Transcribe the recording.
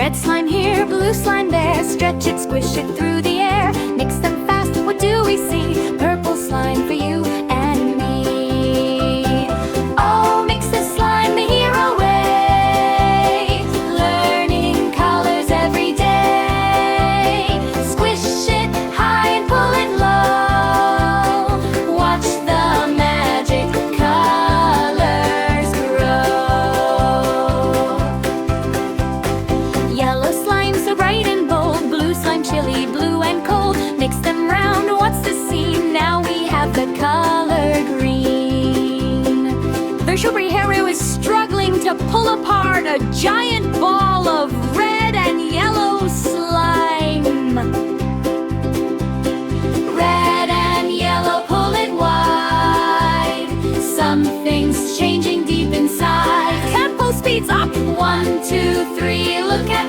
Red slime here, blue slime there. Stretch it, squish it through the air. Mix them fast, what do we see? Purple slime for you and me. Oh, mix the slime the hero way. Learning colors every day. Squish it high and pull it low. Watch the magic colors grow. Yellow slime so bright and bold. Blue slime chilly, blue and cold. Mix them round, what's the scene? Now we have the color green. The superhero is struggling to pull apart a giant ball of red and yellow slime. Red and yellow, pull it wide. Something's changing deep inside. Tempo speeds up. 1, 2, 3, look at